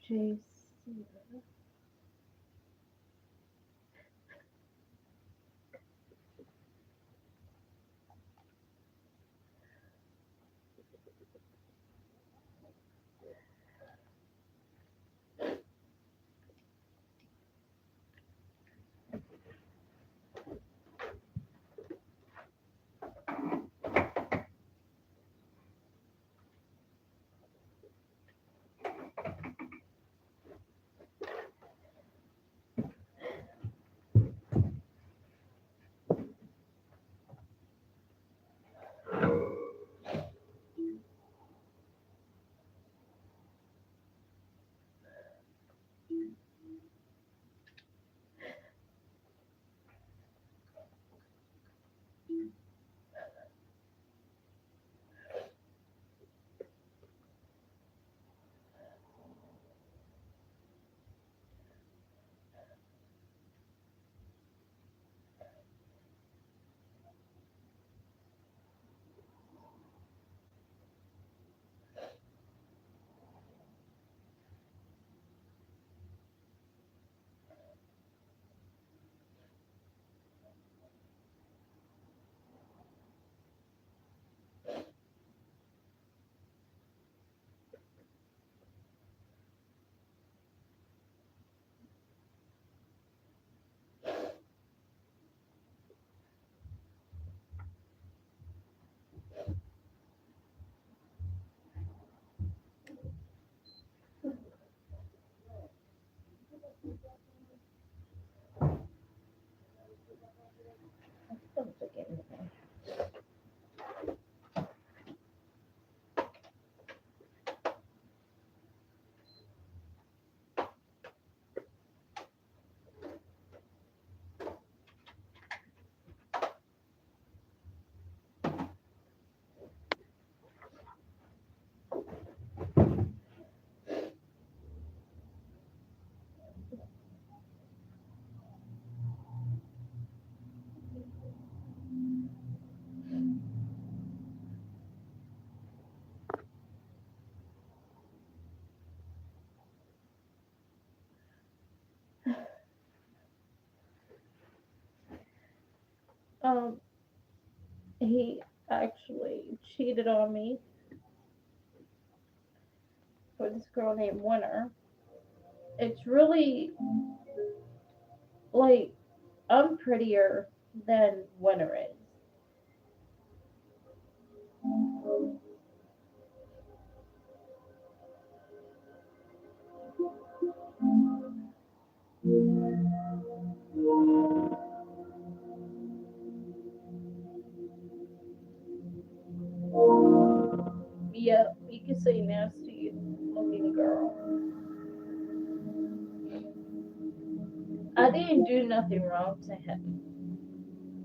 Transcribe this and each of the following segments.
JC. Don't forget anything. Um, he actually cheated on me with this girl named Winter. It's really like I'm prettier than Winter is. Yep, you can say nasty looking girl. I didn't do nothing wrong to him.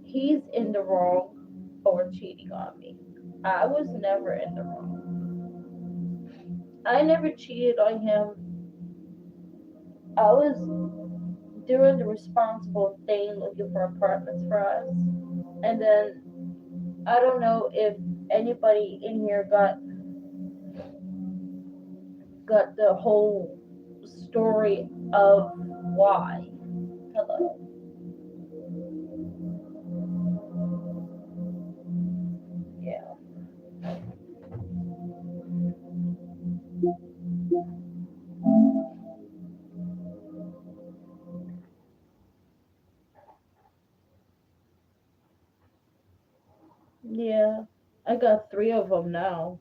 He's in the wrong for cheating on me. I was never in the wrong. I never cheated on him. I was doing the responsible thing, looking for apartments for us. And then I don't know if anybody in here got the whole story of why. Hello. Yeah. Yeah. I got three of them now.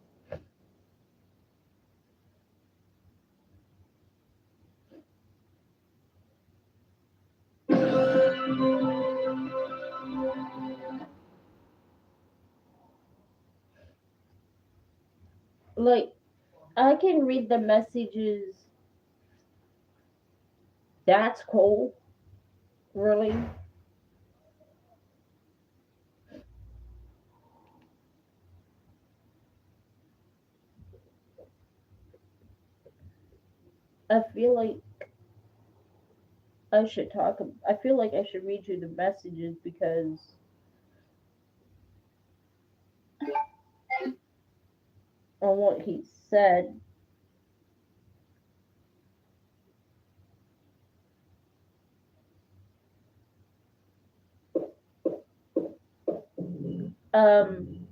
Like I can read the messages. That's cool. Really. I feel like I feel like I should read you the messages because on what he said, Um,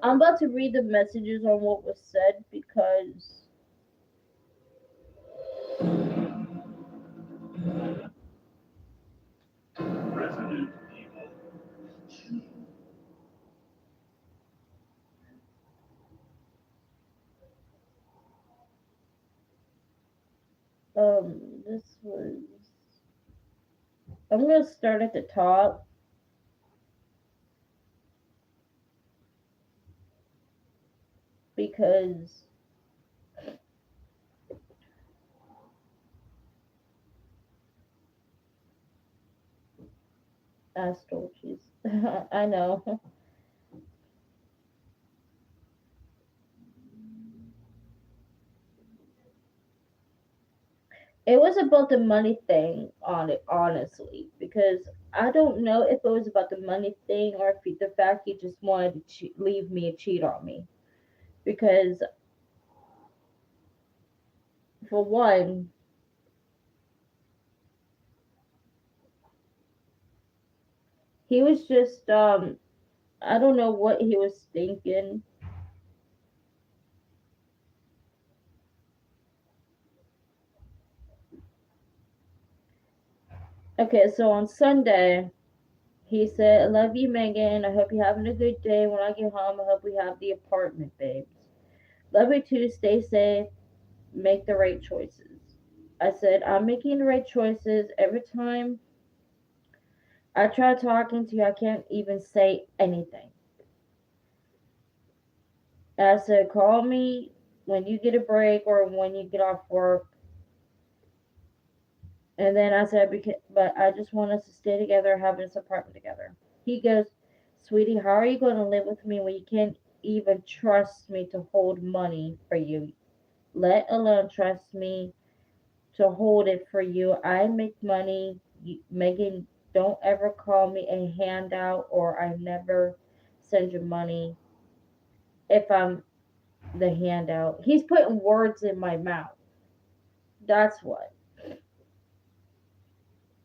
I'm about to read the messages on what was said because this was. I'm gonna start at the top because I stole cheese. I know. It was about the money thing on it, honestly, because I don't know if it was about the money thing or if the fact he just wanted to leave me and cheat on me. Because for one, he was just I don't know what he was thinking. Okay, so on Sunday, he said, "I love you, Megan. I hope you're having a good day. When I get home, I hope we have the apartment, babes. Love you too. Stay safe. Make the right choices." I said, "I'm making the right choices. Every time I try talking to you, I can't even say anything." I said, "Call me when you get a break or when you get off work." And then I said, "But I just want us to stay together, have this apartment together." He goes, "Sweetie, how are you going to live with me when you can't even trust me to hold money for you, let alone trust me to hold it for you? I make money. Megan, don't ever call me a handout or I never send you money if I'm the handout." He's putting words in my mouth. That's what.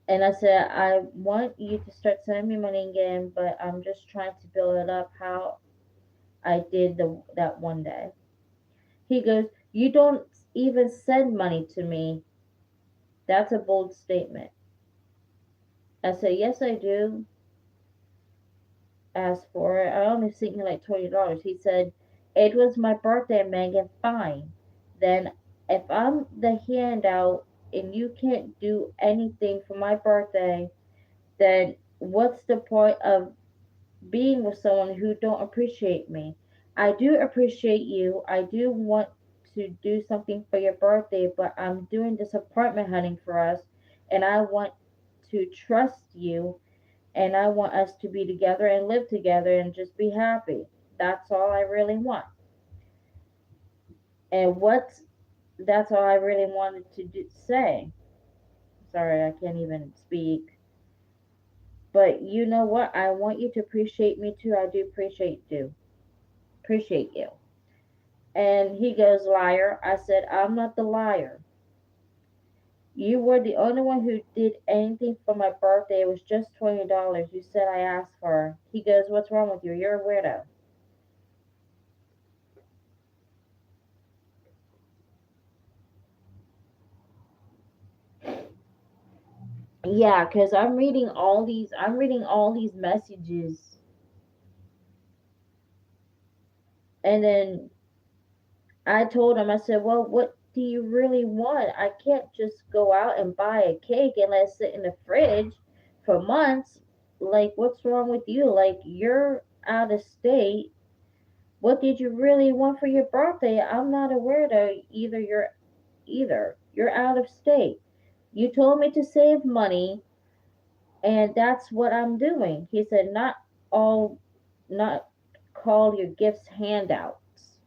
And I said, "I want you to start sending me money again, but I'm just trying to build it up how I did that one day." He goes, "You don't even send money to me. That's a bold statement." I said, "Yes, I do. Ask for it. I only sent you like $20." He said, "It was my birthday, Megan. Fine. Then if I'm the handout and you can't do anything for my birthday, then what's the point of being with someone who don't appreciate me? I do appreciate you. I do want to do something for your birthday, but I'm doing this apartment hunting for us and I want to trust you and I want us to be together and live together and just be happy. That's all I really want." And that's all I really wanted to say. Sorry, I can't even speak. But you know what? I want you to appreciate me too. I do appreciate you. And he goes, "Liar." I said, "I'm not the liar. You were the only one who did anything for my birthday. It was just $20. You said I asked for." He goes, "What's wrong with you? You're a weirdo." Yeah, because I'm reading all these messages. And then I told him, I said, "Well, what do you really want? I can't just go out and buy a cake and let it sit in the fridge for months. Like, what's wrong with you? Like, you're out of state. What did you really want for your birthday? I'm not a weirdo either. You're out of state. You told me to save money, and that's what I'm doing." He said, not call your gifts handouts."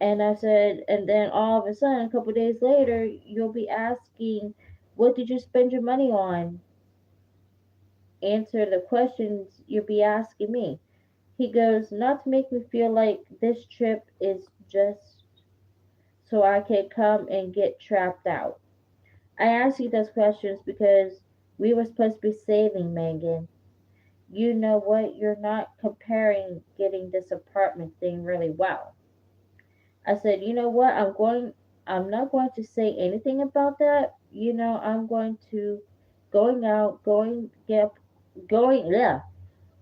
And I said, and then all of a sudden, a couple days later, you'll be asking, what did you spend your money on? Answer the questions you'll be asking me. He goes, not to make me feel like this trip is just so I can come and get trapped out. I ask you those questions because we were supposed to be saving, Megan. You know what? You're not comparing getting this apartment thing really well. I said, you know what? I'm not going to say anything about that. I'm going to going out, yeah.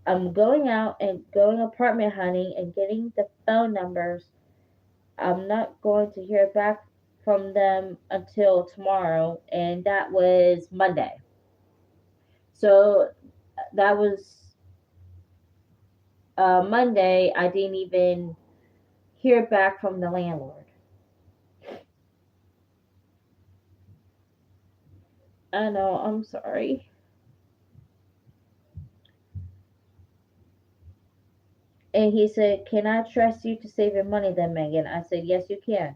I'm going out and going apartment hunting and getting the phone numbers. I'm not going to hear back from them until tomorrow, and that was Monday. So that was Monday. I didn't even hear back from the landlord. I know, I'm sorry. And he said, can I trust you to save your money then, Megan? I said, yes, you can.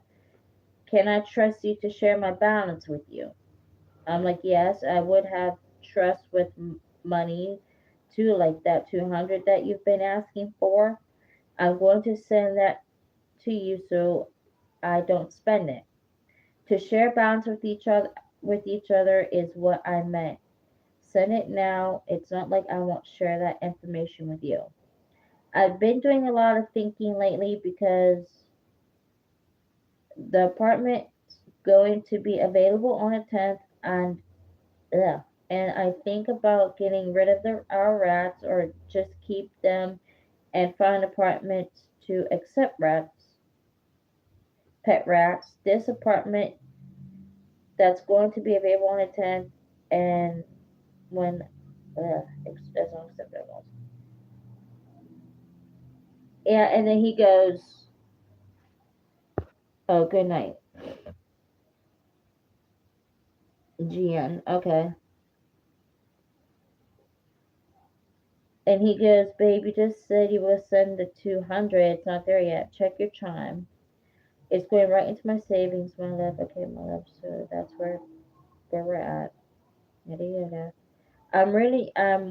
Can I trust you to share my balance with you? I'm like, yes, I would have trust with money too, like that 200 that you've been asking for. I'm going to send that to you so I don't spend it. To share balance with each other is what I meant. Send it now. It's not like I won't share that information with you. I've been doing a lot of thinking lately because the apartment's going to be available on the 10th, and ugh, and I think about getting rid of our rats or just keep them and find apartments to accept rats, pet rats. This apartment that's going to be available on the 10th, and when that's unacceptable. Yeah, and then he goes, "Oh, good night, Gian." Okay, and he goes, "Babe, you just said you will send the 200. It's not there yet. Check your chime. It's going right into my savings, my love. Okay, my love. So that's where we're at. Yada yada. I'm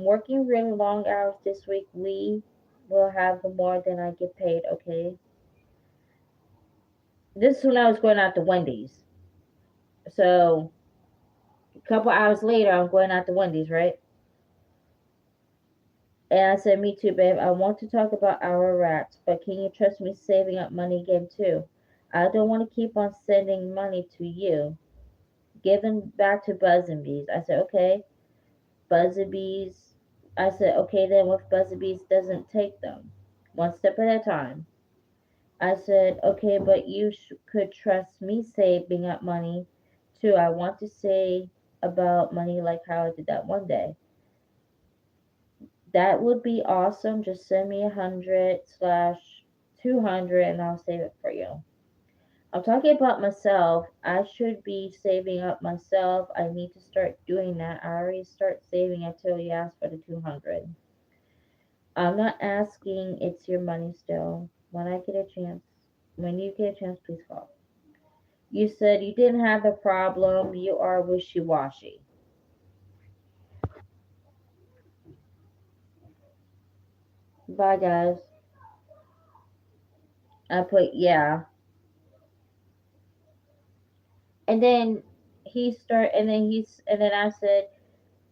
working really long hours this week. We will have more than I get paid. Okay. This is when I was going out to Wendy's. So a couple hours later, I'm going out to Wendy's, right? And I said, me too, babe. I want to talk about our rats, but can you trust me saving up money again, too? I don't want to keep on sending money to you. Give them back to Buzz and Bees. I said, okay. Buzz and Bees. I said, okay, then what if Buzz and Bees doesn't take them? One step at a time. I said, okay, but you could trust me saving up money, too. I want to say about money like how I did that one day. That would be awesome. Just send me 100/200 and I'll save it for you. I'm talking about myself. I should be saving up myself. I need to start doing that. I already start saving until you ask for the 200. I'm not asking, it's your money still. When you get a chance, please call. You said you didn't have a problem. You are wishy washy. Bye, guys. I put, yeah. And then and then I said,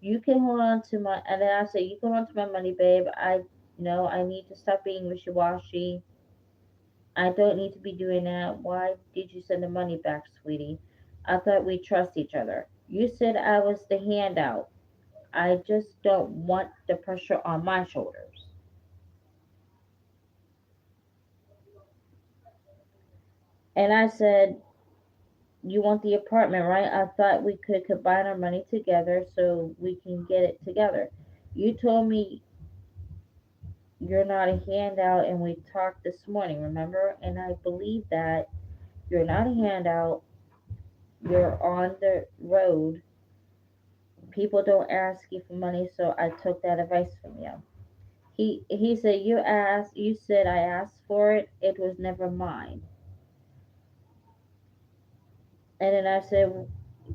you can hold on to my, and then I said, you can hold on to my money, babe. I need to stop being wishy washy. I don't need to be doing that. Why did you send the money back, sweetie? I thought we trust each other. You said I was the handout. I just don't want the pressure on my shoulders. And I said, you want the apartment, right? I thought we could combine our money together so we can get it together. You told me you're not a handout, and we talked this morning, remember? And I believe that you're not a handout. You're on the road. People don't ask you for money, so I took that advice from you. He said, you said I asked for it. It was never mine. And then I said,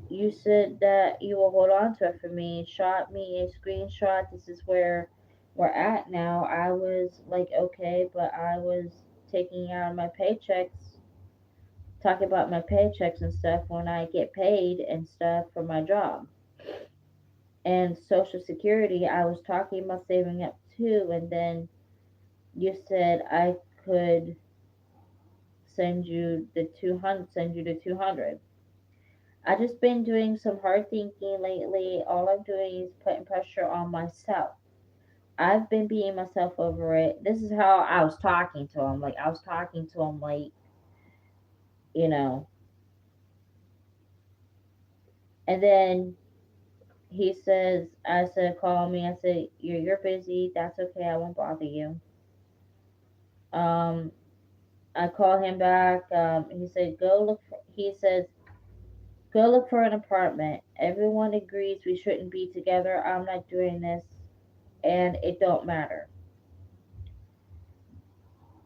you said that you will hold on to it for me. Shot me a screenshot. This is where we're at now. I was like, okay, but I was taking out my paychecks, talking about my paychecks and stuff when I get paid and stuff for my job. And Social Security, I was talking about saving up too. And then you said I could send you the 200. I just been doing some hard thinking lately. All I'm doing is putting pressure on myself. I've been beating myself over it. This is how I was talking to him. Like I was talking to him like, you know. And then he says, I said, call me. I said, you're busy. That's okay. I won't bother you. Um, I call him back. He said, go look for, he says, go look for an apartment. Everyone agrees we shouldn't be together. I'm not doing this, and it don't matter.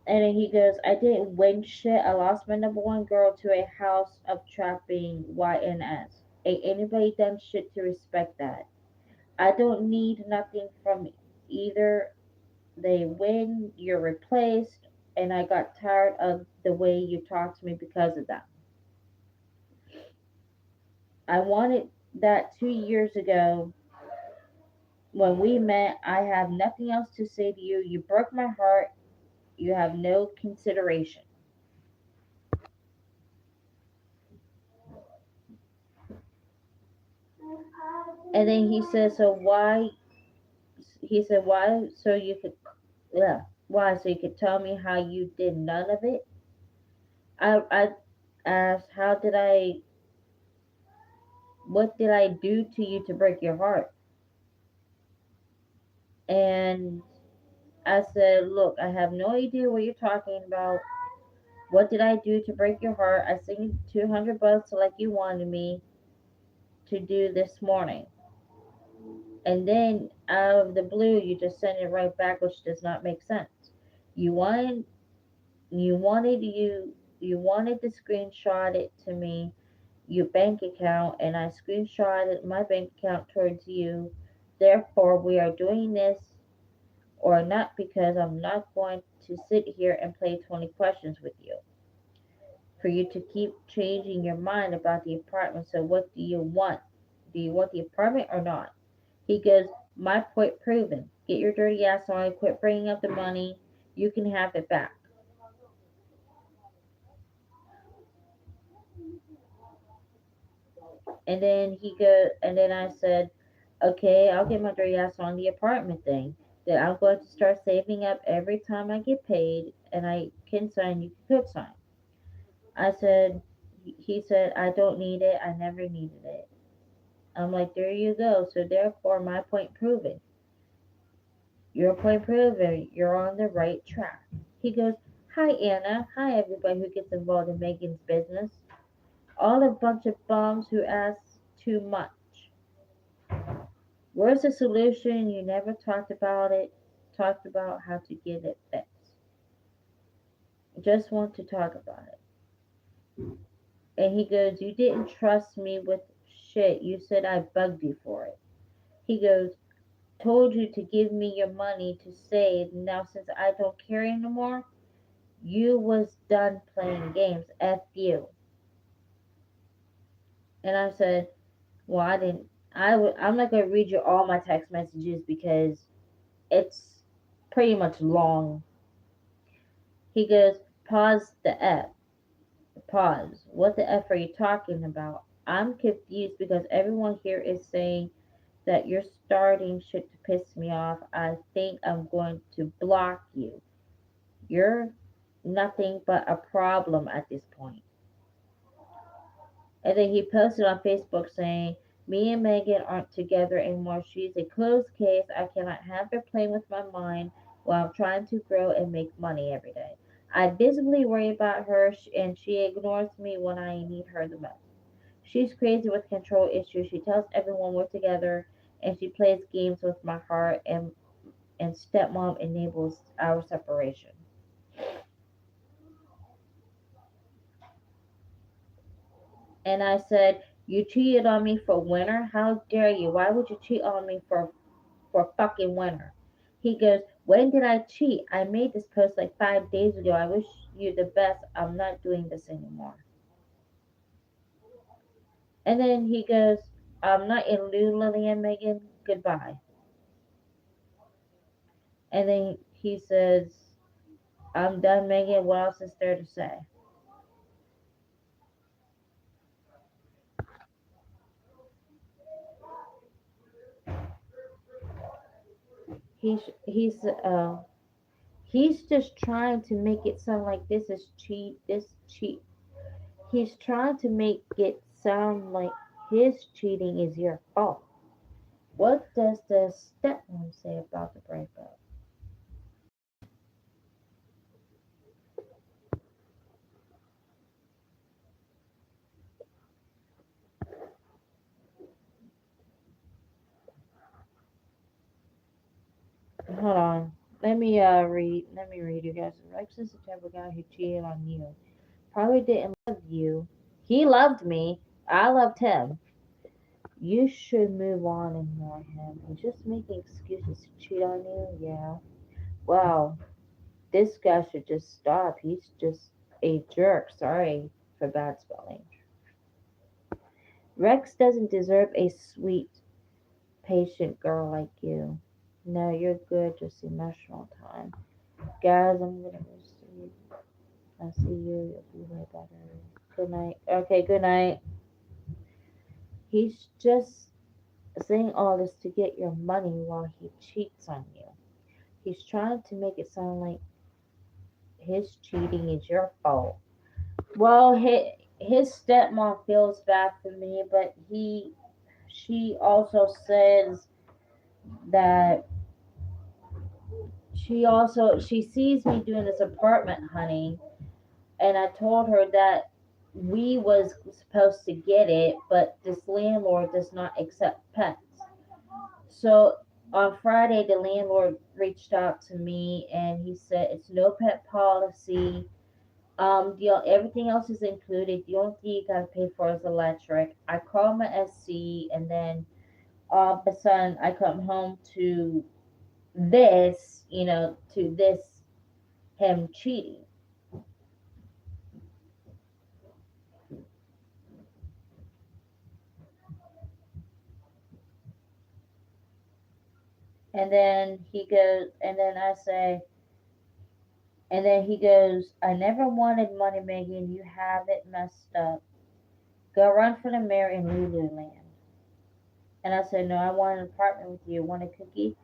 And then he goes, I didn't win shit. I lost my number one girl to a house of trapping YNS. Ain't anybody done shit to respect that. I don't need nothing from either. They win, you're replaced, and I got tired of the way you talk to me because of that. I wanted that 2 years ago when we met. I have nothing else to say to you. You broke my heart. You have no consideration. And then he says, so why? He said, why? So you could, yeah, why? So you could tell me how you did none of it? I asked, what did I do to you to break your heart? And I said, look, I have no idea what you're talking about. What did I do to break your heart? I sent you $200 like you wanted me to do this morning. And then out of the blue, you just send it right back, which does not make sense. You wanted, you wanted, you wanted to screenshot it to me, your bank account, and I screenshotted my bank account towards you. Therefore, we are doing this or not because I'm not going to sit here and play 20 questions with you for you to keep changing your mind about the apartment. So, what do you want? Do you want the apartment or not? He goes, my point proven. Get your dirty ass on, quit bringing up the money. You can have it back. And then I said, okay, I'll get my dirty ass on the apartment thing. Then I'm going to start saving up every time I get paid and I can sign, you could sign. I said, he said, I don't need it. I never needed it. I'm like, there you go. So therefore, my point proven. Your point proven. You're on the right track. He goes, hi, Anna. Hi, everybody who gets involved in Megan's business. All a bunch of bums who ask too much. Where's the solution? You never talked about it. Talked about how to get it fixed. Just want to talk about it. And he goes, you didn't trust me with shit. You said I bugged you for it. He goes, told you to give me your money to save. Now since I don't care anymore, you was done playing games. F you. And I said, well, I didn't. I'm not gonna read you all my text messages because it's pretty much long. He goes, pause the F. Pause. What the F are you talking about? I'm confused because everyone here is saying that you're starting shit to piss me off. I think I'm going to block you. You're nothing but a problem at this point. And then he posted on Facebook saying, me and Megan aren't together anymore. She's a closed case. I cannot have her playing with my mind while I'm trying to grow and make money every day. I visibly worry about her and she ignores me when I need her the most. She's crazy with control issues. She tells everyone we're together and she plays games with my heart and stepmom enables our separation. And I said, "You cheated on me for winter? How dare you? Why would you cheat on me for fucking winter?" He goes, "When did I cheat? I made this post like 5 days ago. I wish you the best. I'm not doing this anymore." And then he goes, "I'm not in Lululemon, Megan. Goodbye." And then he says, "I'm done, Megan. What else is there to say?" He's he's just trying to make it sound like this is cheat, this cheat. He's trying to make it sound like his cheating is your fault. What does the stepmom say about the breakup? Hold on. Let me read you guys. Rex is the type of guy who cheated on you. Probably didn't love you. He loved me. I loved him. You should move on and ignore him. He's just making excuses to cheat on you. Yeah. Wow. This guy should just stop. He's just a jerk. Sorry for bad spelling. Rex doesn't deserve a sweet, patient girl like you. No, you're good, just emotional time. Guys, I'm gonna miss you. I'll see you. You'll be way better. Good night. Okay, good night. He's just saying all this to get your money while he cheats on you. He's trying to make it sound like his cheating is your fault. Well, his stepmom feels bad for me, but she also says that she sees me doing this apartment hunting, and I told her that we was supposed to get it, but this landlord does not accept pets. So on Friday, the landlord reached out to me and he said it's no pet policy. Everything else is included. The only thing you gotta pay for is electric. I called my SC, and then all of a sudden I come home to this him cheating. And then he goes, and then I say, and then he goes, "I never wanted money, Megan. You have it messed up. Go run for the mayor in Lululand." And I said, "No, I want an apartment with you. Want a cookie?"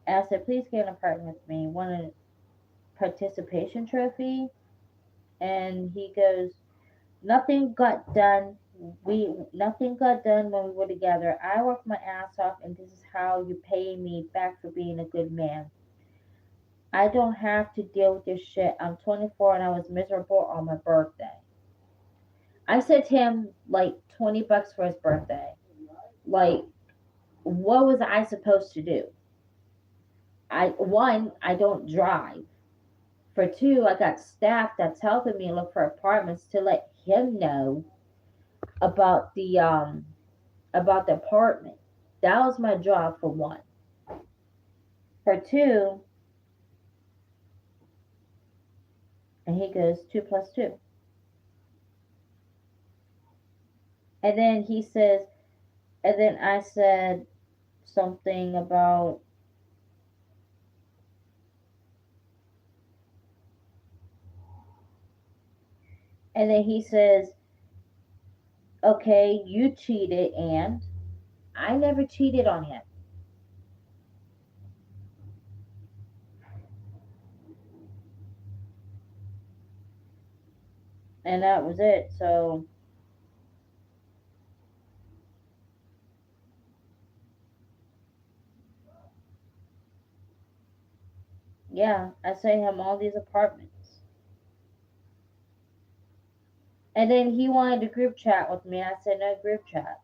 And I said, "Please get an apartment with me. Want a participation trophy?" And he goes, "Nothing got done. Nothing got done when we were together. I worked my ass off, and this is how you pay me back for being a good man. I don't have to deal with your shit. I'm 24 and I was miserable on my birthday." I sent him like $20 for his birthday. Like, what was I supposed to do? I don't drive. For two, I got staff that's helping me look for apartments to let him know about the apartment. That was my job for one. For two, and he goes, two plus two. And then he says, and then I said something about, and then he says, "Okay, you cheated," and I never cheated on him. And that was it. So, yeah, I sent him all these apartments. And then he wanted a group chat with me. I said, "No group chat."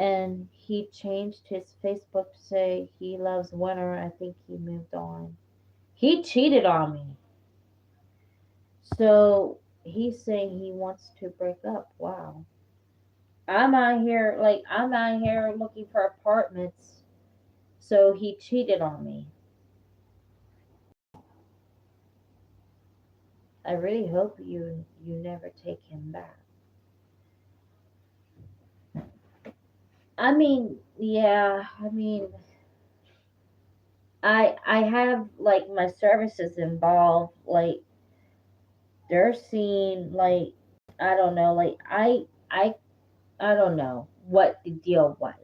and he changed his Facebook to say he loves winter. I think he moved on. He cheated on me. So he's saying he wants to break up. Wow. I'm out here looking for apartments. So he cheated on me. I really hope you never take him back. I mean, yeah, I mean, I have like my services involved. Like they're seeing like I don't know, like I don't know what the deal was.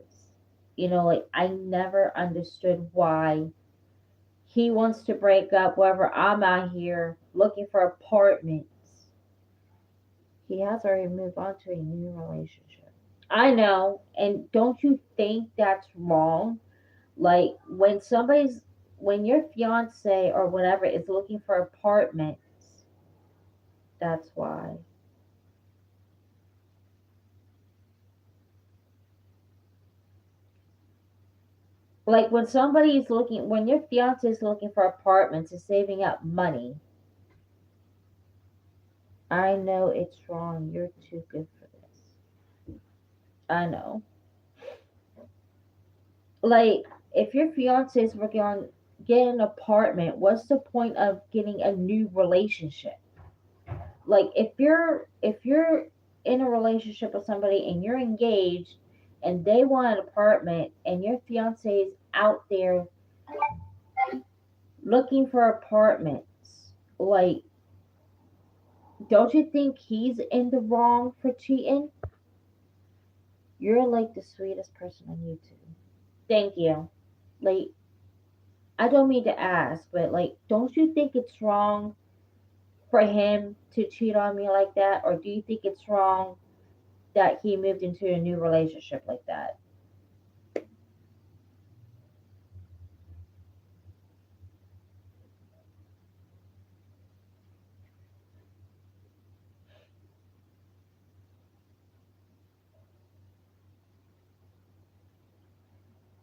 Like I never understood why he wants to break up wherever I'm out here looking for apartments. He has already moved on to a new relationship. I know, and don't you think that's wrong? Like when your fiance or whatever is looking for apartments, that's why. Like when your fiance is looking for apartments and saving up money, I know it's wrong. You're too good for this. I know. Like if your fiance is working on getting an apartment, what's the point of getting a new relationship? Like if you're in a relationship with somebody and you're engaged and they want an apartment and your fiance is out there looking for apartments, like don't you think he's in the wrong for cheating? You're like the sweetest person on YouTube. Thank you. Like I don't mean to ask, but like don't you think it's wrong for him to cheat on me like that, or do you think it's wrong that he moved into a new relationship like that?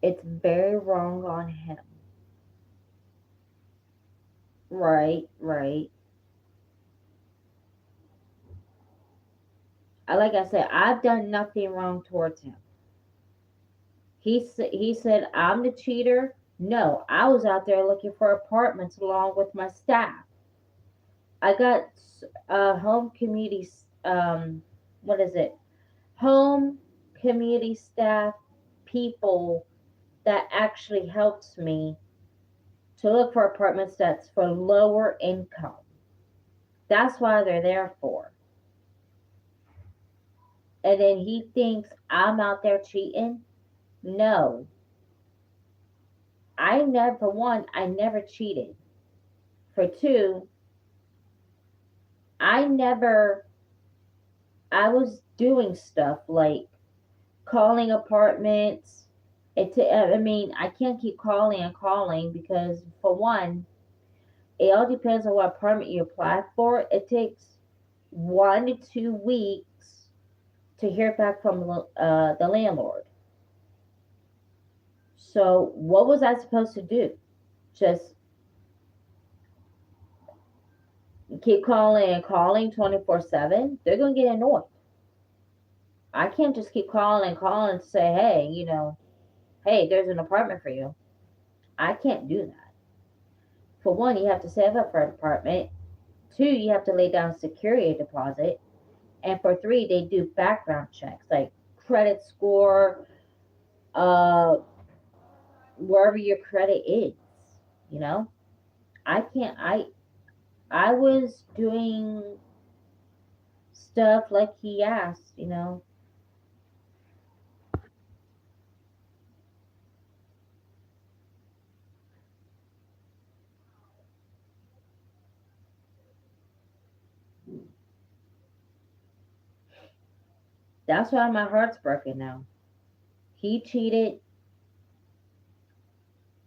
It's very wrong on him. Right, right. Like I said, I've done nothing wrong towards him. He said I'm the cheater. No, I was out there looking for apartments along with my staff. I got home community what is it? Home community staff people that actually helps me to look for apartments that's for lower income. That's why they're there for. And then he thinks I'm out there cheating. No, I never, for one, I never cheated. For two, I never, I was doing stuff like calling apartments. I mean, I can't keep calling and calling because, for one, it all depends on what apartment you apply for. It takes 1 to 2 weeks to hear back from the landlord. So, what was I supposed to do? Just keep calling and calling 24/7? They're going to get annoyed. I can't just keep calling and calling to say, hey, hey, there's an apartment for you. I can't do that. For one, you have to save up for an apartment. Two, you have to lay down a security deposit. And for three, they do background checks like credit score, uh, wherever your credit is. You know, I can't. I was doing stuff like he asked. That's why my heart's broken now. He cheated,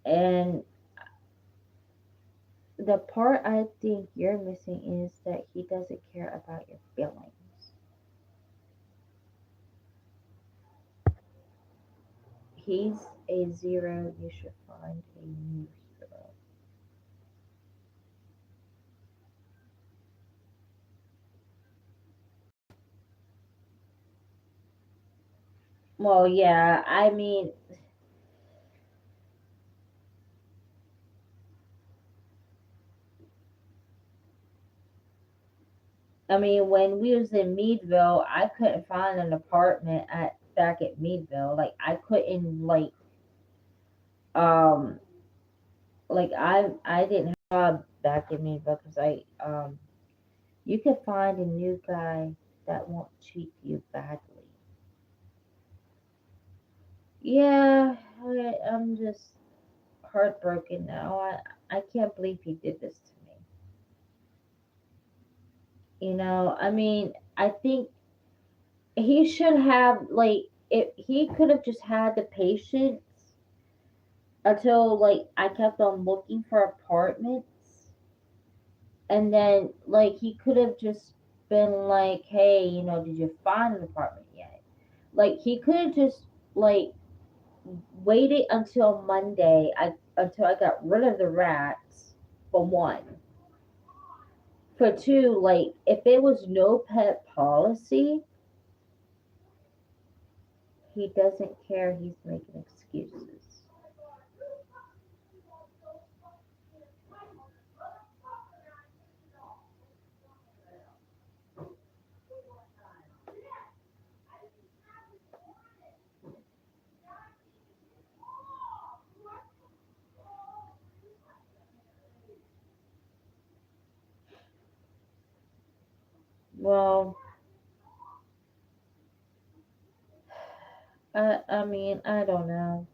and the part I think you're missing is that he doesn't care about your feelings. He's a zero. You should find a new hero. Well, yeah. I mean, when we was in Meadville, I couldn't find an apartment at back at Meadville. Like I couldn't um I didn't have a job back in Meadville because you could find a new guy that won't treat you badly. Yeah, I'm just heartbroken now. I can't believe he did this to me. I mean, I think he should have if he could have just had the patience until I kept on looking for apartments, and then he could have just been like, "Hey, did you find an apartment yet?" Like he could have just like waited until Monday. Until I got rid of the rats for one. For two, if there was no pet policy, he doesn't care. He's making excuses. Well, I mean, I don't know.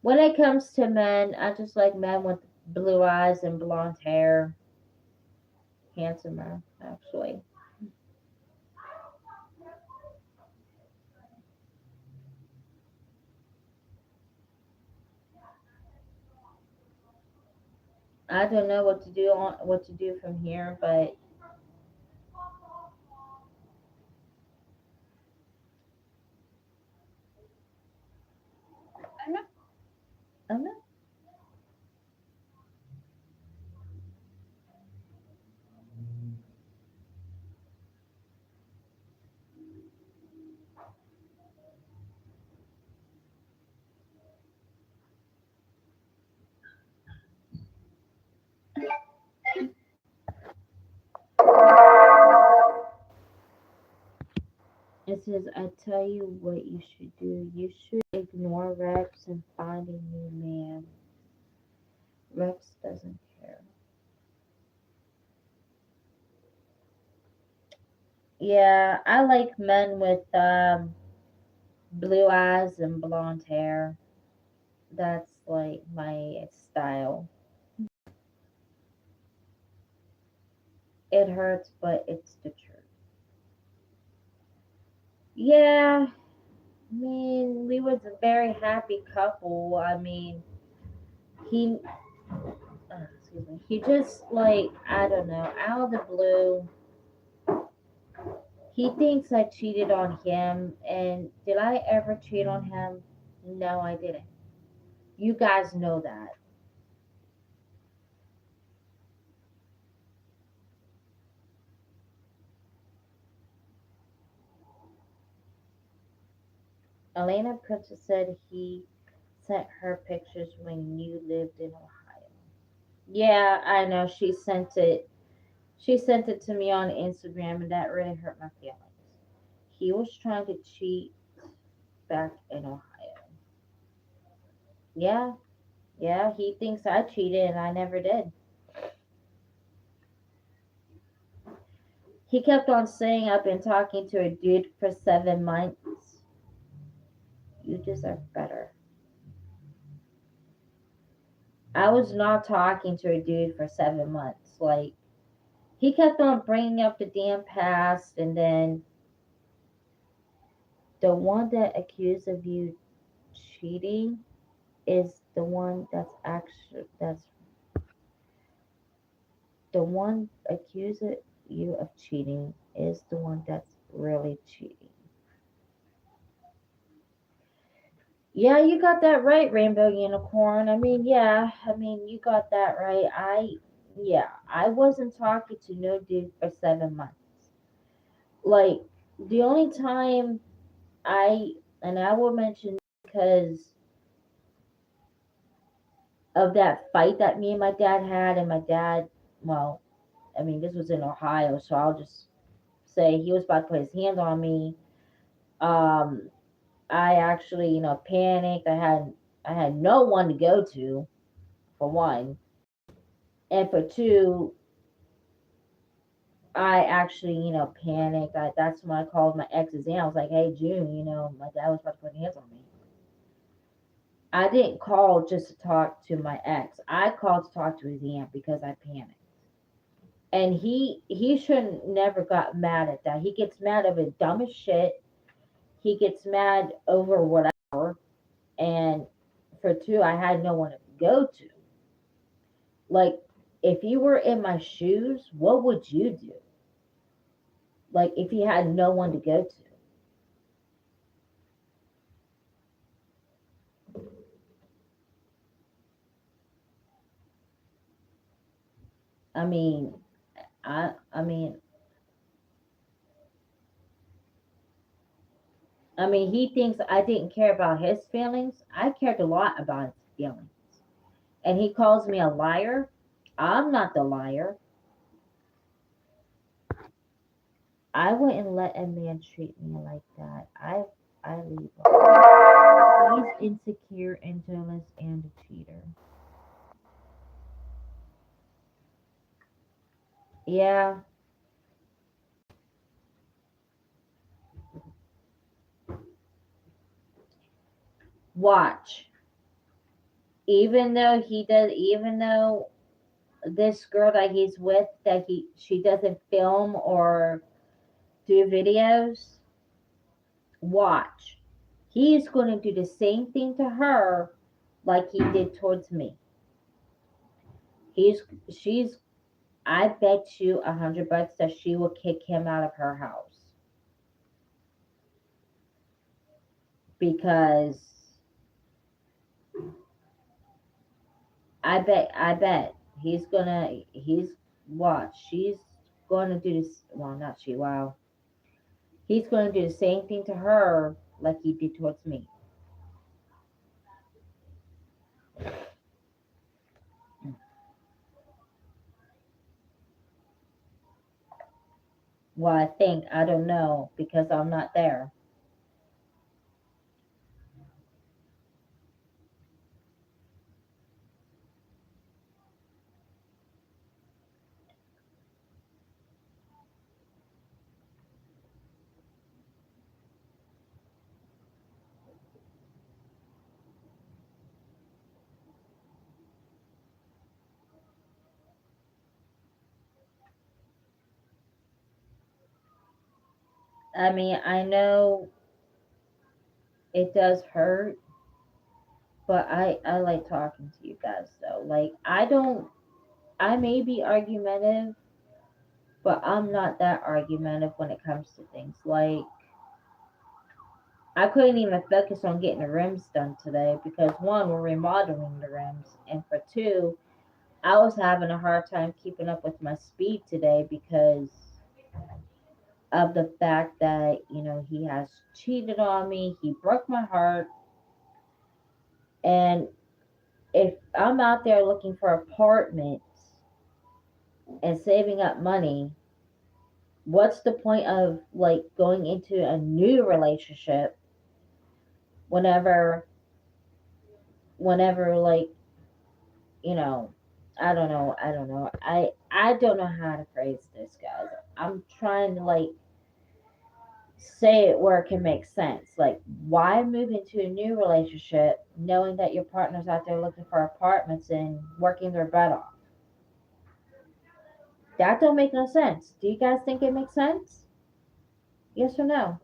When it comes to men, I just like men with blue eyes and blonde hair. Handsomer, actually. I don't know what to do from here, but I don't know. It says, I tell you what you should do. You should ignore Rex and find a new man. Rex doesn't care. Yeah, I like men with blue eyes and blonde hair. That's like my style. It hurts, but it's the truth. Yeah, I mean, we was a very happy couple. I mean, he, excuse me, he just I don't know, out of the blue, he thinks I cheated on him. And did I ever cheat on him? No, I didn't. You guys know that. Elena Princess said he sent her pictures when you lived in Ohio. Yeah, I know. She sent it to me on Instagram, and that really hurt my feelings. He was trying to cheat back in Ohio. Yeah, yeah. He thinks I cheated, and I never did. He kept on saying I've been talking to a dude for 7 months. You deserve better. I was not talking to a dude for 7 months. He kept on bringing up the damn past, and then the one that accused of you cheating is the one that's the one accused of you of cheating is the one that's really cheating. Yeah, you got that right, Rainbow Unicorn. I mean, yeah, I mean, you got that right. Yeah, I wasn't talking to no dude for 7 months. Like, the only time and I will mention because of that fight that me and my dad had, and my dad, well, I mean, this was in Ohio, so I'll just say he was about to put his hand on me. Um, I actually, panicked. I had no one to go to, for one, and for two, I actually, panicked. That's when I called my ex's aunt. I was like, "Hey, June, my dad was about to put hands on me." I didn't call just to talk to my ex. I called to talk to his aunt because I panicked. And he shouldn't never got mad at that. He gets mad over the dumbest shit. He gets mad over whatever. And for two, I had no one to go to. Like, if you were in my shoes, what would you do? Like, if you had no one to go to. I mean, I mean, he thinks I didn't care about his feelings. I cared a lot about his feelings. And he calls me a liar. I'm not the liar. I wouldn't let a man treat me like that. I leave him. He's insecure and jealous and a cheater. Yeah, watch. Even though this girl that he's with, she doesn't film or do videos, watch. He's going to do the same thing to her like he did towards me. He's she's I bet you $100 that she will kick him out of her house because I bet he's watch. She's gonna do this. Well, not she. Wow. He's gonna do the same thing to her like he did towards me. Well, I don't know because I'm not there. I mean, I know it does hurt, but I like talking to you guys though. Like, I may be argumentative, but I'm not that argumentative when it comes to things. Like, I couldn't even focus on getting the rims done today because one, we're remodeling the rims, and for two, I was having a hard time keeping up with my speed today because of the fact that, he has cheated on me, he broke my heart, and if I'm out there looking for apartments and saving up money, what's the point of like going into a new relationship whenever like, you know, I don't know. I don't know how to phrase this, guys. I'm trying to like say it where it can make sense. Like, why move into a new relationship knowing that your partner's out there looking for apartments and working their butt off? That don't make no sense. Do you guys think it makes sense? Yes or no?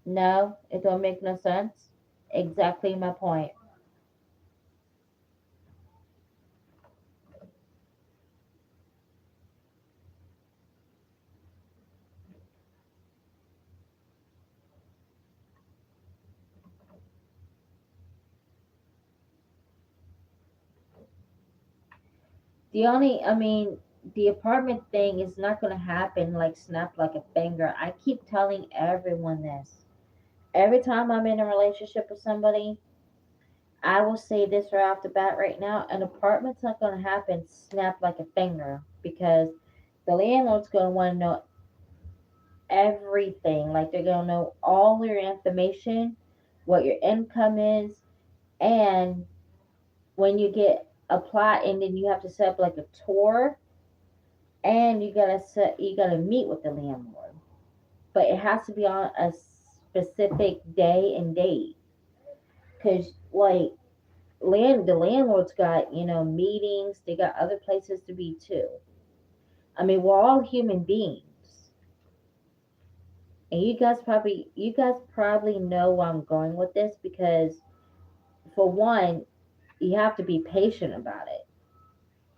No, it don't make no sense. Exactly my point. I mean, the apartment thing is not going to happen like snap like a finger. I keep telling everyone this. Every time I'm in a relationship with somebody, I will say this right off the bat right now: an apartment's not going to happen snap like a finger because the landlord's going to want to know everything. Like they're going to know all your information, what your income is, and when you get a plot, and then you have to set up like a tour, and you gotta meet with the landlord, but it has to be on a specific day and date because like the landlord's got meetings, they got other places to be too. I mean, we're all human beings, and you guys probably know where I'm going with this because for one, you have to be patient about it,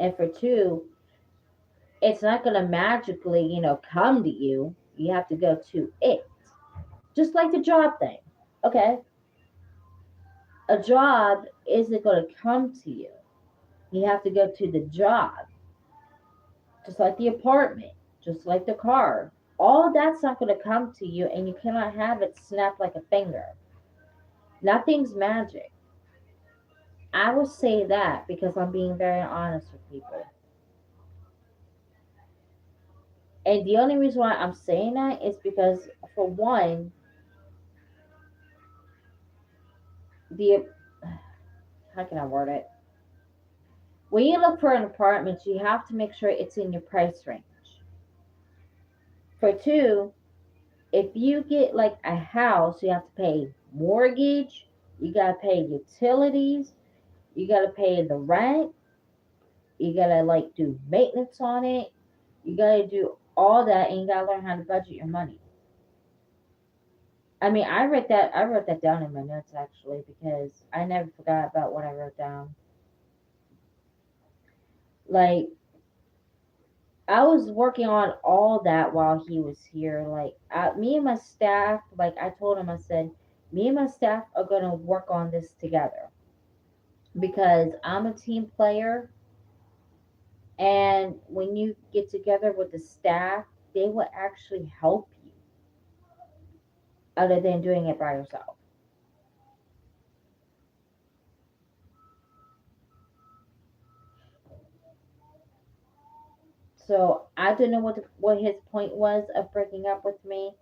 and for two, it's not going to magically come to you. You have to go to it, just like the job thing. Okay, a job isn't going to come to you. You have to go to the job, just like the apartment, just like the car. All that's not going to come to you, and you cannot have it snap like a finger. Nothing's magic. I will say that because I'm being very honest with people. And the only reason why I'm saying that is because, for one, the how can I word it? When you look for an apartment, you have to make sure it's in your price range. For two, if you get like a house, you have to pay mortgage, you gotta pay utilities, you gotta pay the rent, you gotta like do maintenance on it, you gotta do all that, and you gotta learn how to budget your money. I mean, I wrote that down in my notes actually because I never forgot about what I wrote down. Like I was working on all that while he was here. Like me and my staff, like I told him, I said, me and my staff are gonna work on this together because I'm a team player, and when you get together with the staff, they will actually help you other than doing it by yourself. So I don't know what his point was of breaking up with me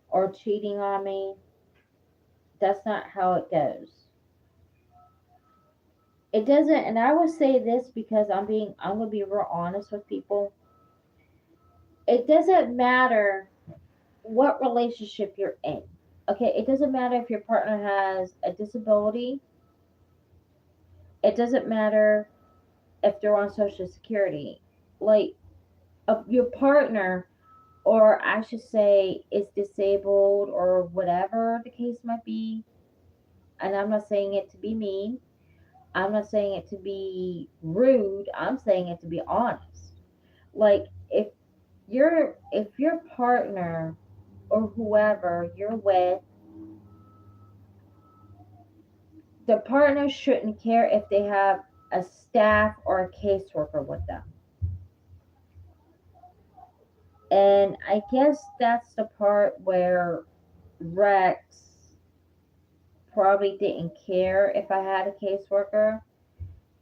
or cheating on me. That's not how it goes. It doesn't, and I will say this because I'm gonna be real honest with people. It doesn't matter what relationship you're in. Okay, it doesn't matter if your partner has a disability. It doesn't matter if they're on social security. Like your partner, or I should say, is disabled or whatever the case might be. And I'm not saying it to be mean. I'm not saying it to be rude. I'm saying it to be honest. Like if your partner or whoever you're with, the partner shouldn't care if they have a staff or a caseworker with them. And I guess that's the part where Rex probably didn't care if I had a caseworker.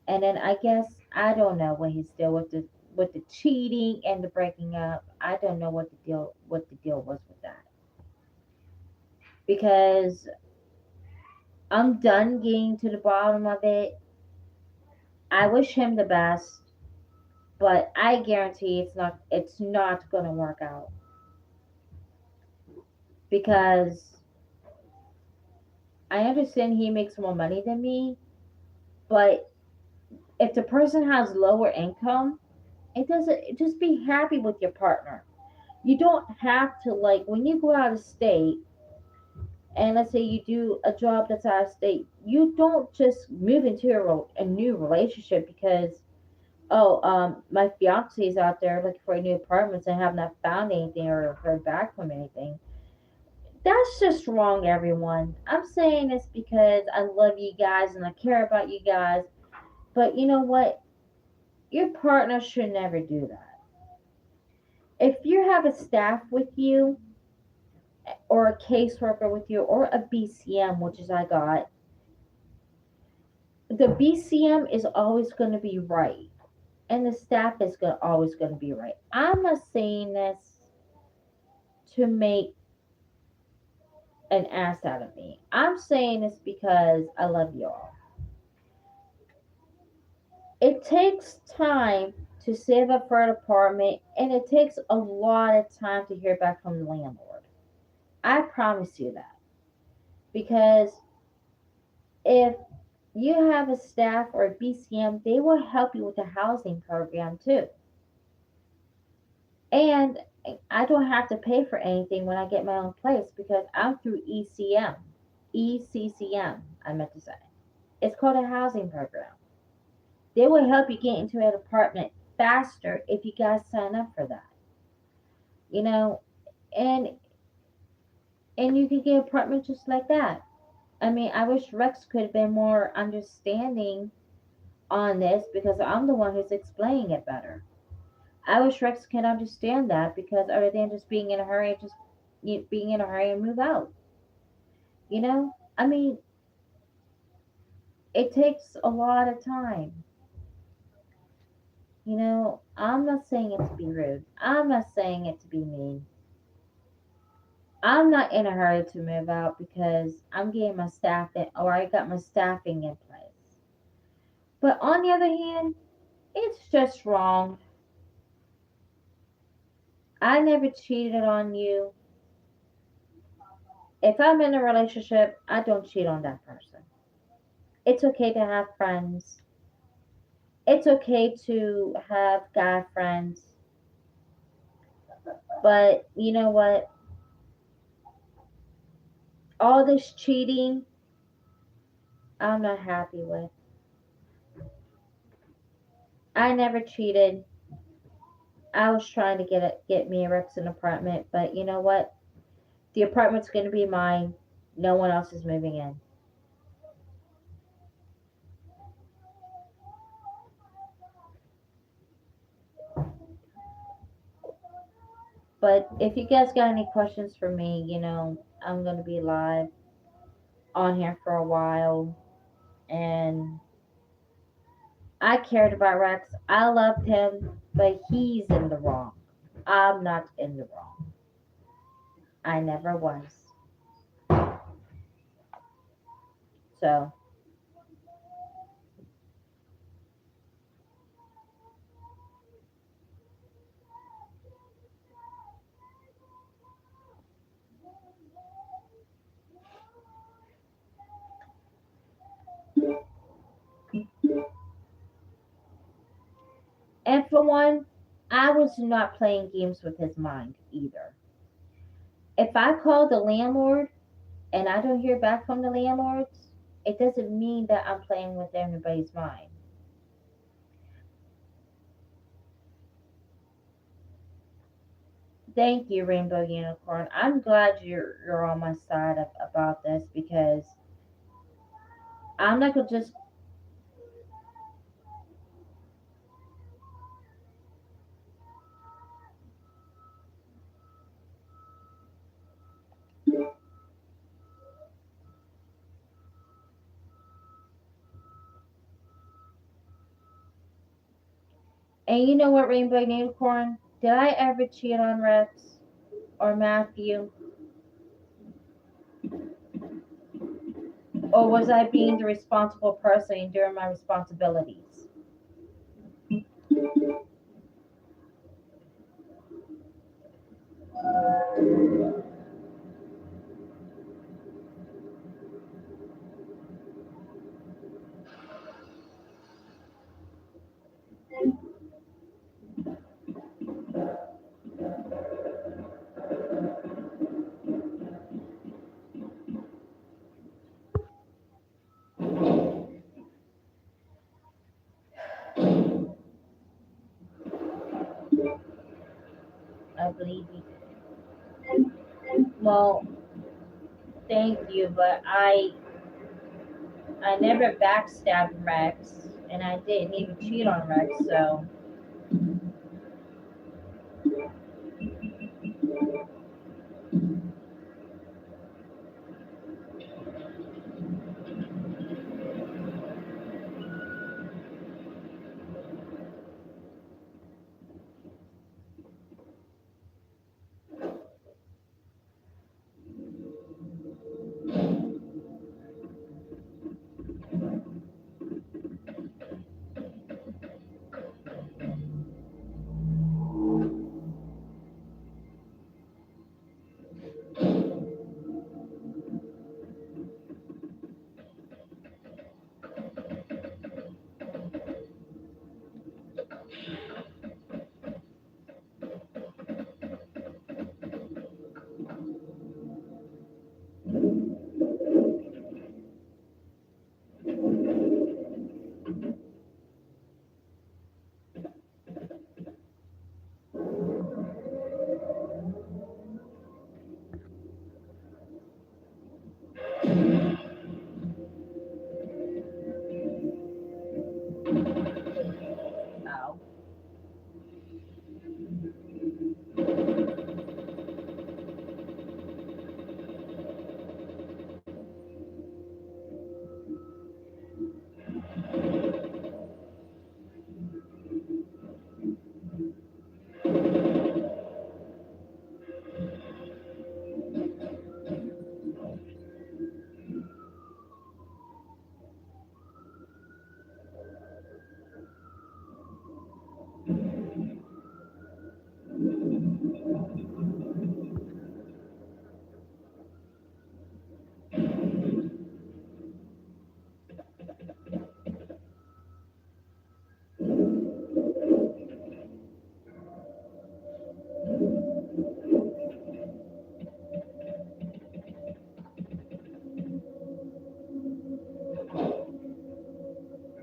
And then I guess I don't know what he's still with the cheating and the breaking up. I don't know what the deal was with that. Because I'm done getting to the bottom of it. I wish him the best, but I guarantee it's not gonna work out because I understand he makes more money than me, but if the person has lower income, it doesn't just be happy with your partner. You don't have to, like, when you go out of state, and let's say you do a job that's out of state, you don't just move into a new relationship because, oh, my fiance is out there looking for a new apartments and have not found anything or heard back from anything. That's just wrong, everyone. I'm saying this because I love you guys and I care about you guys. But you know what? Your partner should never do that. If you have a staff with you, or a caseworker with you, or a BCM, which is I got, the BCM is always going to be right, and the staff is always going to be right. I'm not saying this to make an ass out of me. I'm saying this because I love y'all. It takes time to save up for an apartment, and it takes a lot of time to hear back from the landlord. I promise you that. Because if you have a staff or a BCM, they will help you with the housing program too. And I don't have to pay for anything when I get my own place because I'm through ECM. ECCM, I meant to say. It's called a housing program. They will help you get into an apartment faster if you guys sign up for that. You know, and you could get an apartment just like that. I mean, I wish Rex could have been more understanding on this because I'm the one who's explaining it better. I wish Rex can understand that because other than just being in a hurry, just being in a hurry and move out. You know, I mean, it takes a lot of time. You know, I'm not saying it to be rude. I'm not saying it to be mean. I'm not in a hurry to move out because I'm getting my staff in, or I got my staffing in place. But on the other hand, it's just wrong. I never cheated on you. If I'm in a relationship, I don't cheat on that person. It's okay to have friends. It's okay to have guy friends. But you know what? All this cheating, I'm not happy with. I never cheated. I was trying to get me a Rex an apartment, but you know what? The apartment's going to be mine. No one else is moving in. But if you guys got any questions for me, I'm going to be live on here for a while. And I cared about Rex. I loved him, but he's in the wrong. I'm not in the wrong. I never was. So, and for one, I was not playing games with his mind either. If I call the landlord and I don't hear back from the landlords, it doesn't mean that I'm playing with anybody's mind. Thank you, Rainbow Unicorn. I'm glad you're on my side about this because I'm not gonna just. And you know what, Rainbow Unicorn? Did I ever cheat on Rex or Matthew, or was I being the responsible person and doing my responsibilities? believe he did. Well, thank you, but I never backstabbed Rex, and I didn't even cheat on Rex. So ow.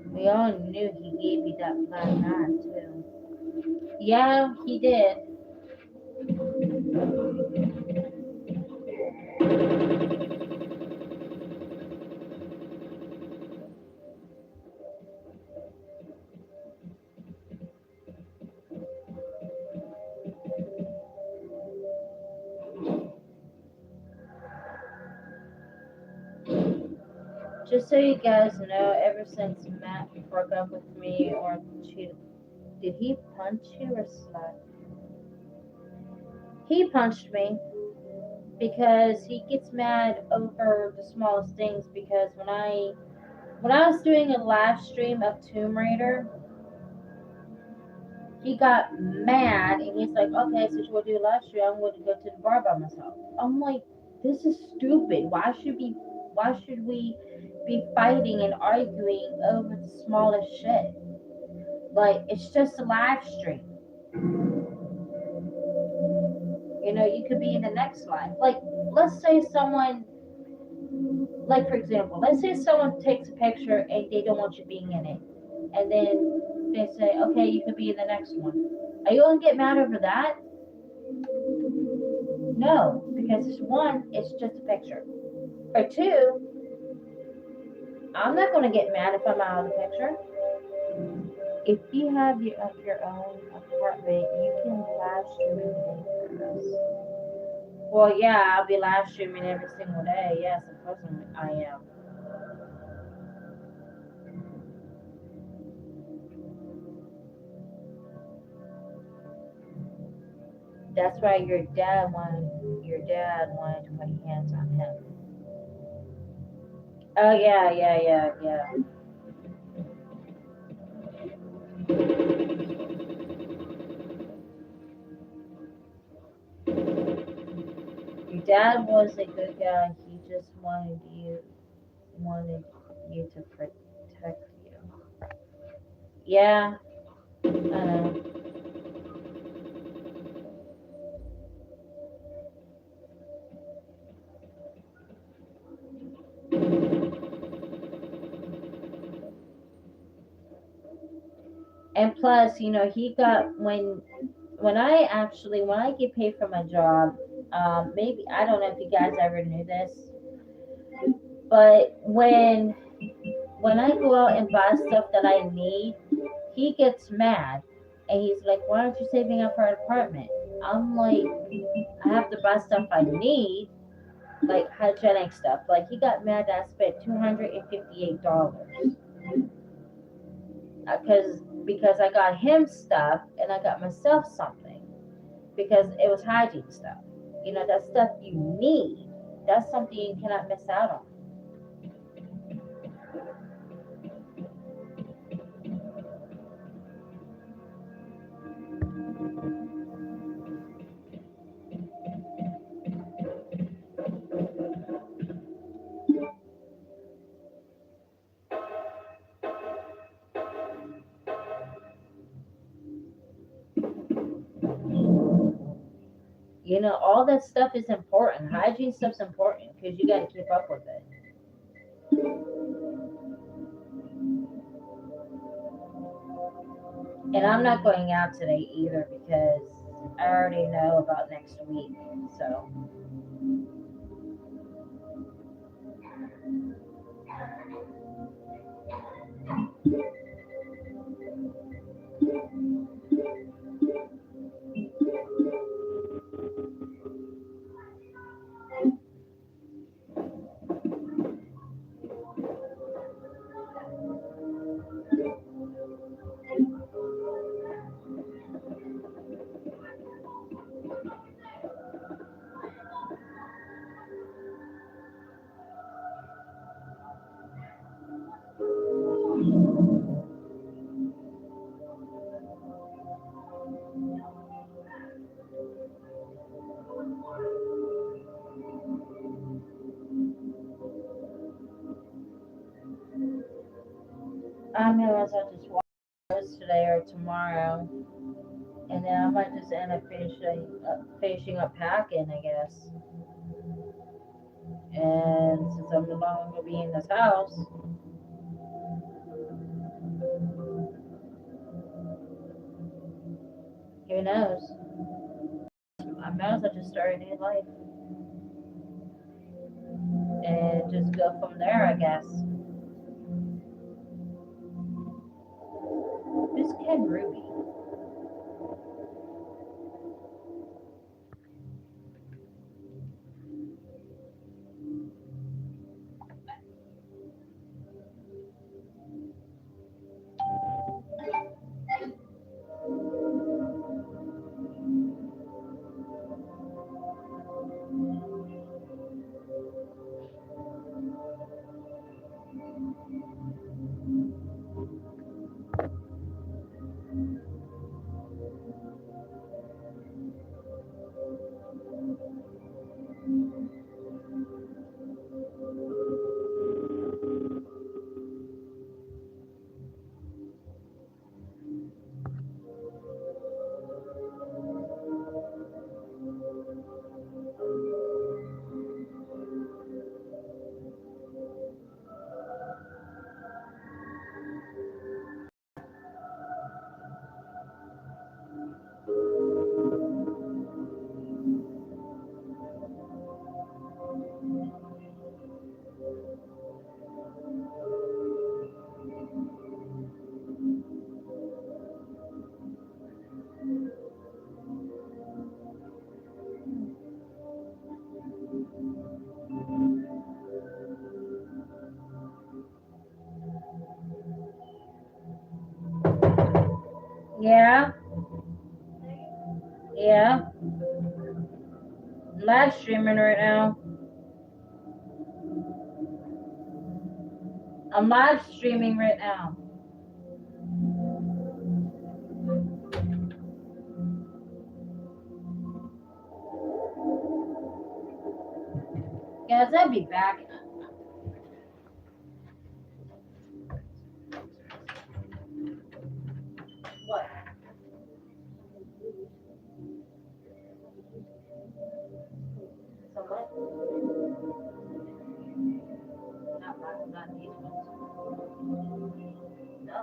We all knew he gave you that black eye too. Yeah, he did. Just so you guys know, ever since Matt broke up with me or cheated, did he punch you or slap? He punched me because he gets mad over the smallest things. Because when I was doing a live stream of Tomb Raider, he got mad and he's like, "Okay, since you want to do a live stream, I'm going to go to the bar by myself." I'm like, "This is stupid. Why should we be fighting and arguing over the smallest shit? Like, it's just a live stream. You could be in the next life. Like, let's say someone, like for example, let's say someone takes a picture and they don't want you being in it, and then they say, okay, you could be in the next one. Are you gonna get mad over that? No, because one, it's just a picture. Or two, I'm not gonna get mad if I'm out of the picture. If you have your own apartment, you can live stream anything for us. Well, yeah, I'll be live streaming every single day. Yes, of course I am. That's why your dad wanted to put hands on him. Oh yeah, yeah, yeah, yeah. Your dad was a good guy. He just wanted you to protect you. Yeah, I know. And plus, he got when when I get paid for my job, maybe I don't know if you guys ever knew this, but when I go out and buy stuff that I need, he gets mad and he's like, "Why aren't you saving up for an apartment?" I'm like, "I have to buy stuff I need, like hygienic stuff." Like he got mad that I spent $258 because I got him stuff and I got myself something because it was hygiene stuff. You know, that stuff you need. That's something you cannot miss out on. You know, all that stuff is important. Hygiene stuff's important because you got to keep up with it. And I'm not going out today either because I already know about next week. So, I'm gonna as well just watch those today or tomorrow, and then I might just end up finishing up packing, I guess. And since I'm no longer gonna be in this house, who knows? I might as well just start a new life and just go from there, I guess. Who's Ken Ruby? Yeah, yeah. Live streaming right now. I'm live streaming right now. Guys, I'll be back. What? So what? Not these ones. No.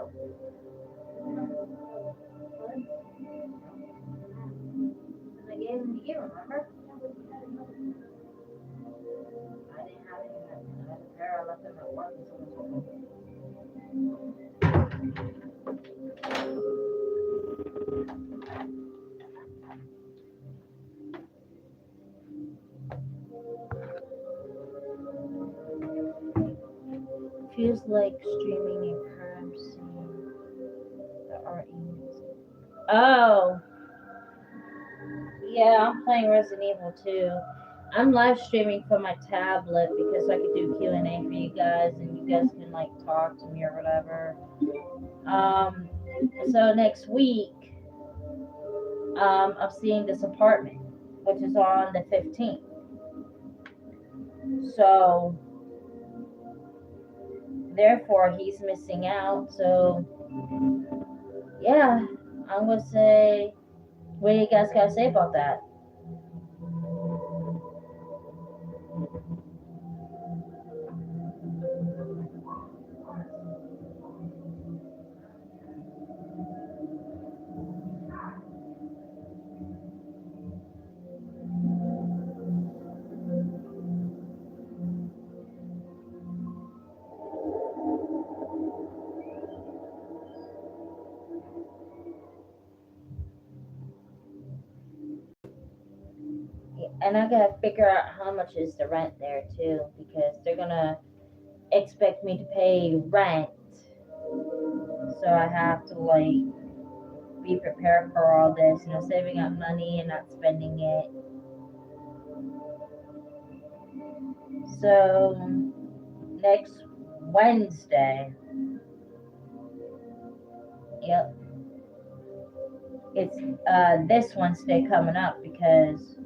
Feels like streaming a crime scene. The RE music. Oh, yeah, I'm playing Resident Evil 2. I'm live streaming from my tablet because I could do Q&A for you guys and you guys can like talk to me or whatever. Um, so next week, I'm seeing this apartment, which is on the 15th. So therefore, he's missing out. So yeah, I'm gonna say, what do you guys gotta say about that? And I gotta figure out how much is the rent there too, because they're gonna expect me to pay rent. So I have to like be prepared for all this, saving up money and not spending it. So next Wednesday, yep, it's this Wednesday coming up because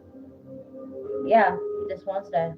yeah, this Wednesday.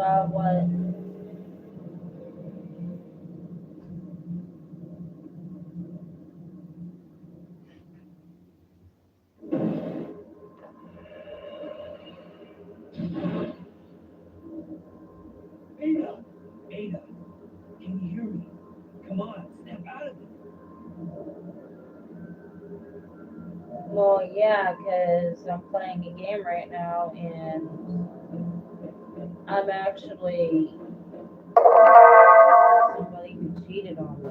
About what? Ada, Ada, can you hear me? Come on, snap out of it. Well, yeah, because I'm playing a game right now and I'm actually somebody who cheated on me.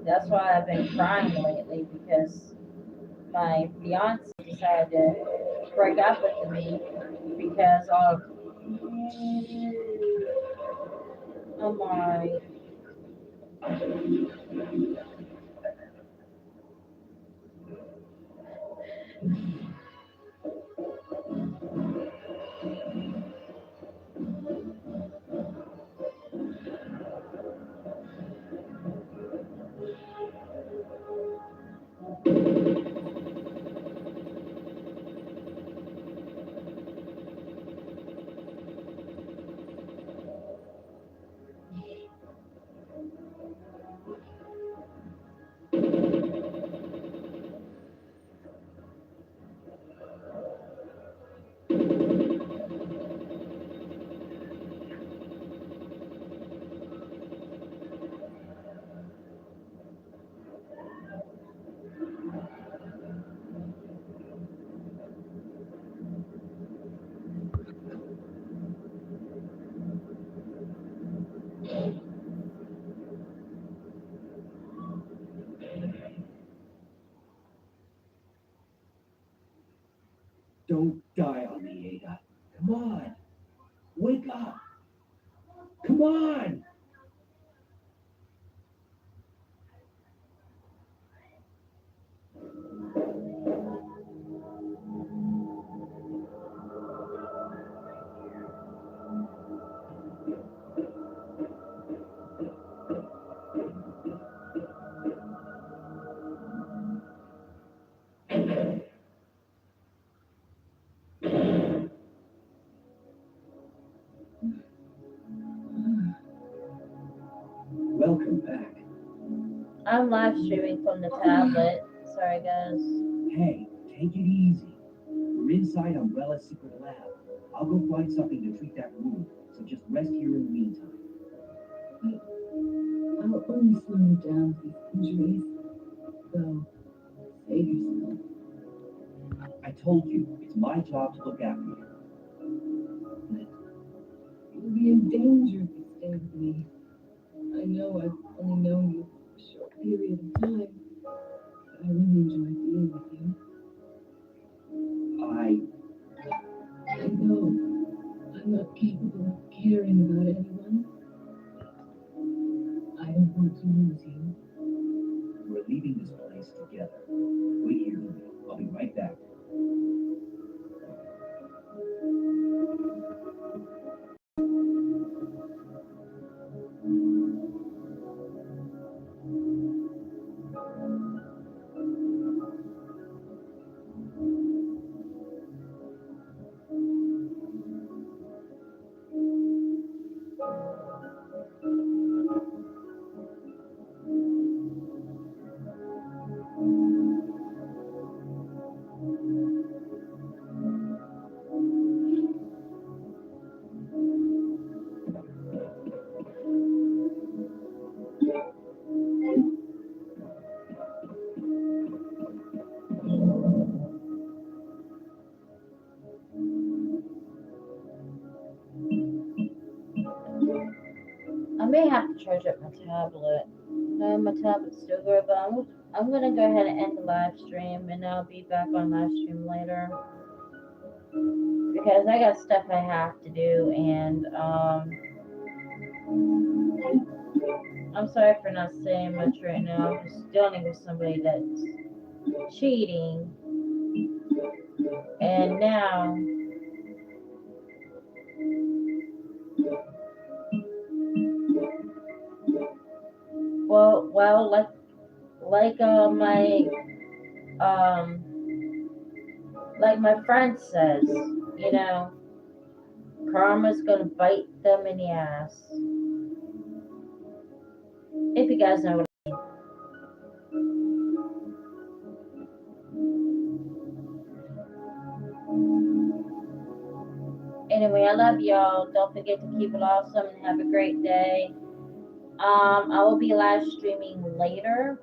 That's why I've been crying lately because my fiance decided to break up with me because of my. Don't die on me, Ada. Come on, wake up. Come on. Welcome back. I'm live streaming from the tablet. Sorry, guys. Hey, take it easy. We're inside Umbrella's secret lab. I'll go find something to treat that wound, so just rest here in the meantime. I'll only slow you down with these injuries. Go, save yourself. I told you, it's my job to look after you. You'll be in danger if you stay with me. I know I've only known you for a short period of time, but I really enjoy being with you. I know I'm not capable of caring about anyone. I don't want to lose you. We're leaving this place together. Wait here for me. I'll be right back. I may have to charge up my tablet. No, my tablet's still good, but I'm gonna go ahead and end the live stream, and I'll be back on live stream later because I got stuff I have to do, and I'm sorry for not saying much right now. I'm just dealing with somebody that's cheating. And now, well, my um like my friend says, you know, karma's gonna bite them in the ass. If you guys know what. Anyway, I love y'all. Don't forget to keep it awesome and have a great day. I will be live streaming later.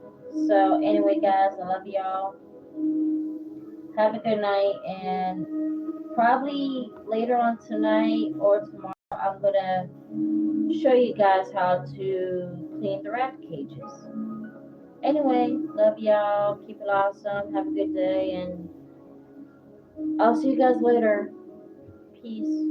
So anyway, guys, I love y'all. Have a good night, and probably later on tonight or tomorrow, I'm gonna show you guys how to clean the rabbit cages. Anyway, love y'all. Keep it awesome. Have a good day, and I'll see you guys later. Peace.